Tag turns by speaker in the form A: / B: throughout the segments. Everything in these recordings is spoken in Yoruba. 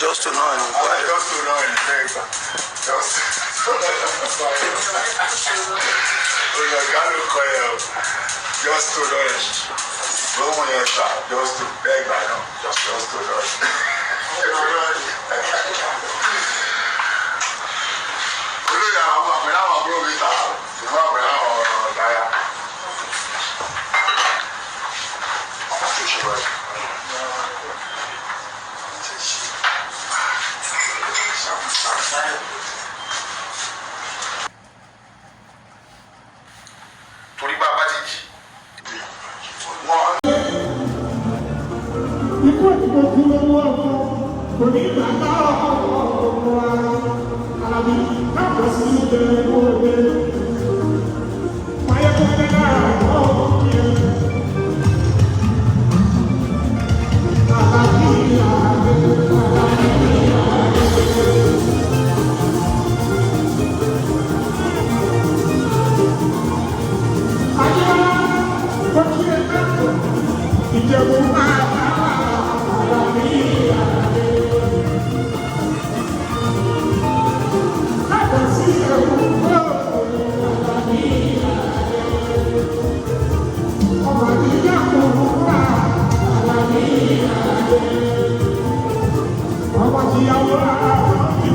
A: Just to know him.
B: Just to know him. Just to know him. Just to beg by now. Just to know him. Olóyè àwọn àpẹẹrẹ àwọn àbúrò mi ta ìwọ àpẹẹrẹ àwọn ọ̀rọ̀ dáyà. Torí bá a bá ti jí.
C: Ikú ìdìbò tí mo mú ọkọ kò ní ìgbà bá ọkọ àlàbí káàbọ̀ sí ìbẹ̀rẹ̀ òde. Wáyé kò fẹ́ lára ọkọ yẹn. Àlàbí ìjẹ̀bú máa bá àlàbí káàbọ̀ sí ìjẹ̀bú àlàbí ọmọ ìyá kò wá àlàbí ọmọ ìyàwó àlàbí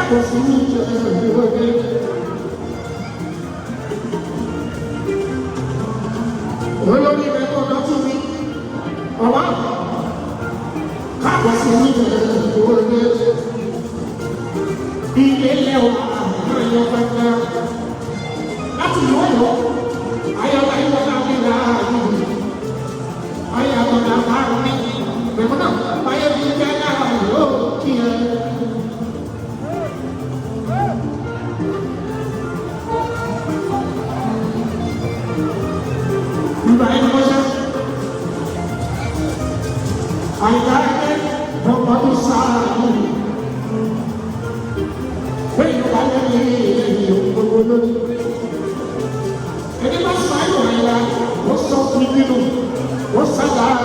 C: káàbọ̀ sí ìwé olórí rẹ̀ tó lọ́tún mi ọ̀wá káàbọ̀ sí ìwé ilé lẹ́wọ̀ ayọ̀ pẹpẹ láti ìlú ọ̀yọ́ ayọ̀lá ìwọ̀lá mi là ayọ̀ àtọ̀dá márùn mi bẹ̀rẹ̀ náà ayọ̀ mi jẹ́ náà yóò kí ẹ. Ìgbà yẹn kọ́ sẹ́ àyíká ẹ̀ ọ̀pọ̀ tó sáà yìí. Ele não sai com ela, o seu menino, o salário.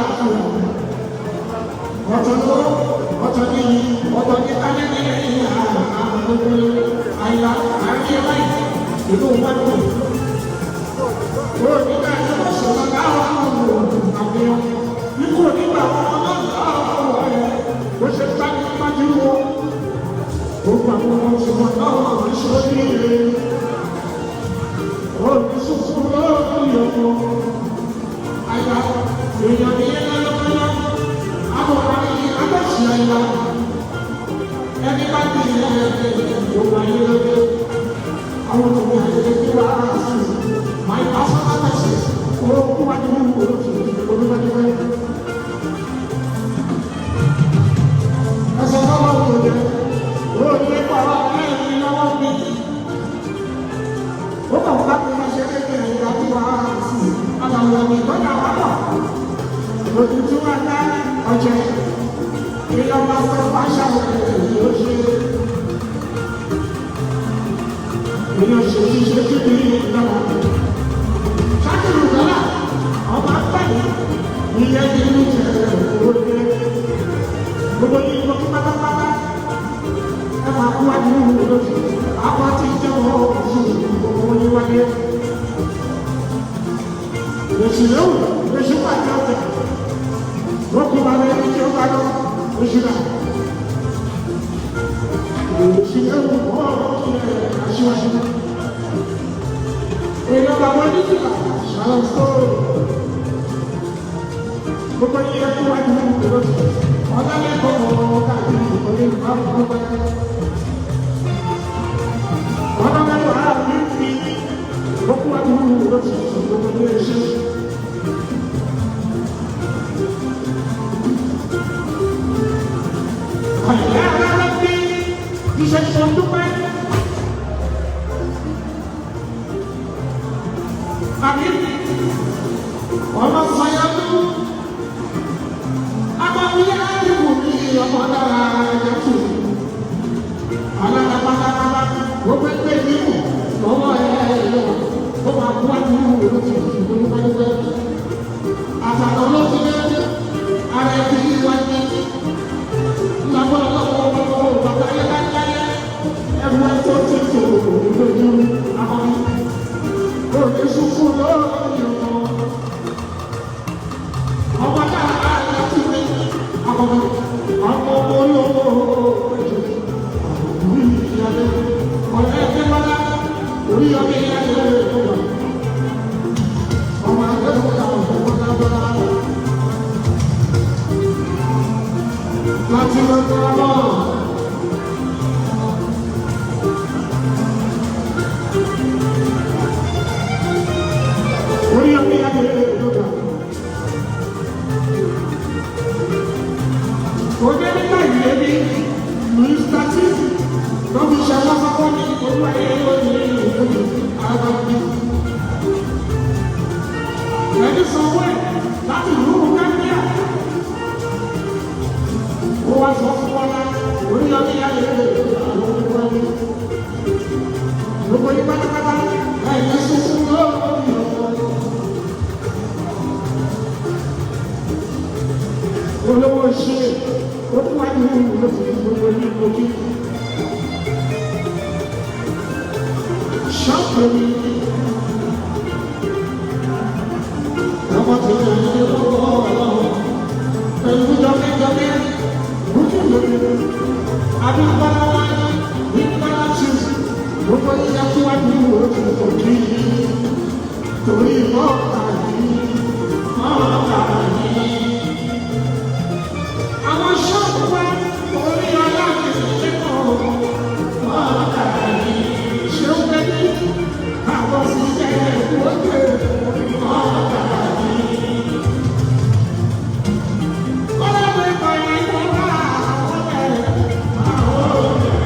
C: torí mọ́ta yìí mọ́ta yìí. Àwọn ṣọ́ọ̀bù wa orí ọlá mi lẹ́kọ̀ọ́ mọ́ta yìí. Ṣé ó fẹ́ ní àwọn sì jẹ́ ìwọ́dẹ mọ́ta yìí. Ọlọ́dún kan yìí wọ́n wá àwọn ọ̀rẹ́ àwọn ọ̀rẹ́.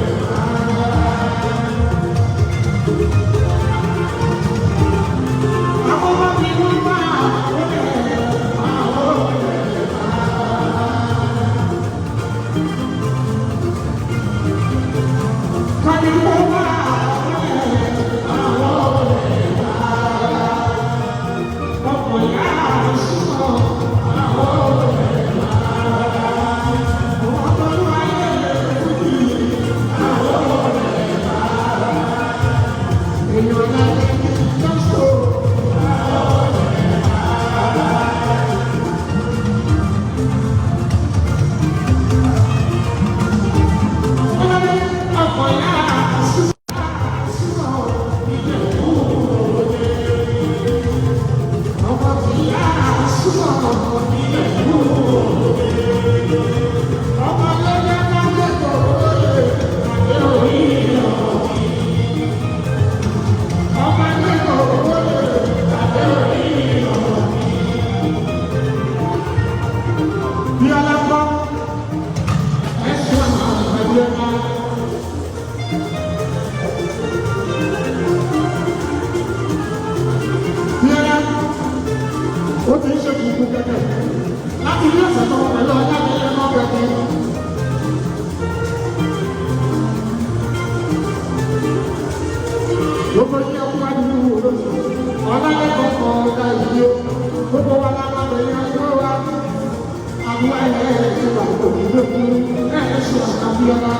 C: Ó ti ń ṣe kùkù kẹ̀kẹ́ láti ilé ọ̀sẹ̀ tó pẹ̀lú ọjà ní ilé náà kẹ̀kẹ́. Gbogbo ilé ọkùnrin wá nínú olóṣù ọ̀làlẹ́kọ̀ọ́ kan ọ̀gá ìdíyó gbogbo wa lábàbẹ̀ yẹn ọjọ́ wa àwọn ẹ̀ẹ́dẹ̀ẹ́dẹ̀ tó wà òkúlé fún ẹ̀ẹ́dẹ̀ẹ́sọ̀ àbíọ́lá.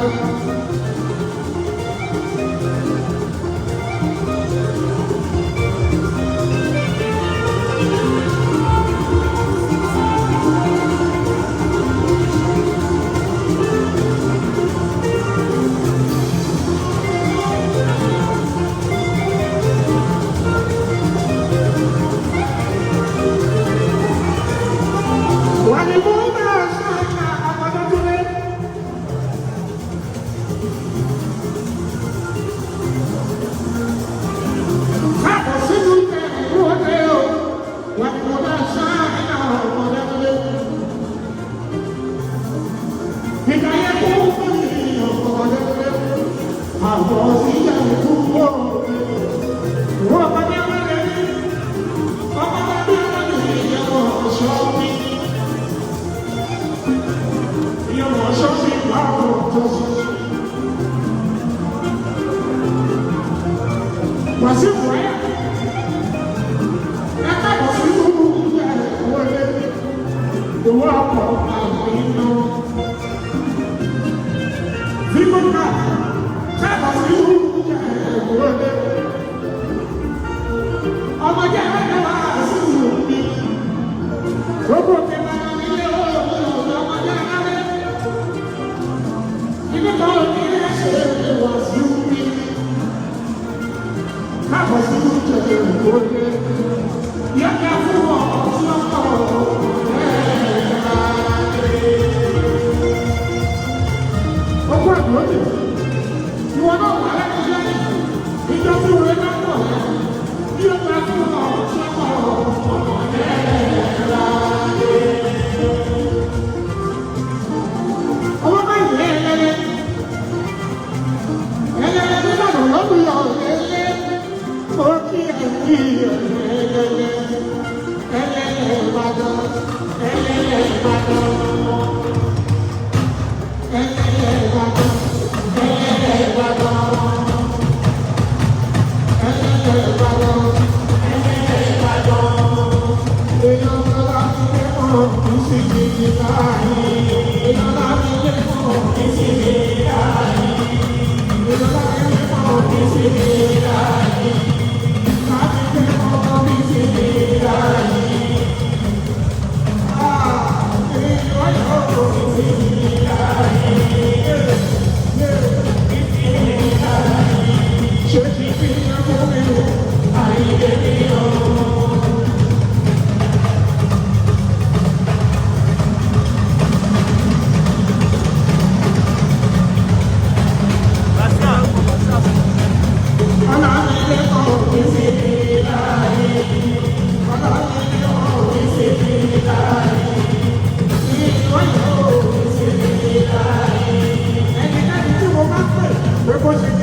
C: bó ṣe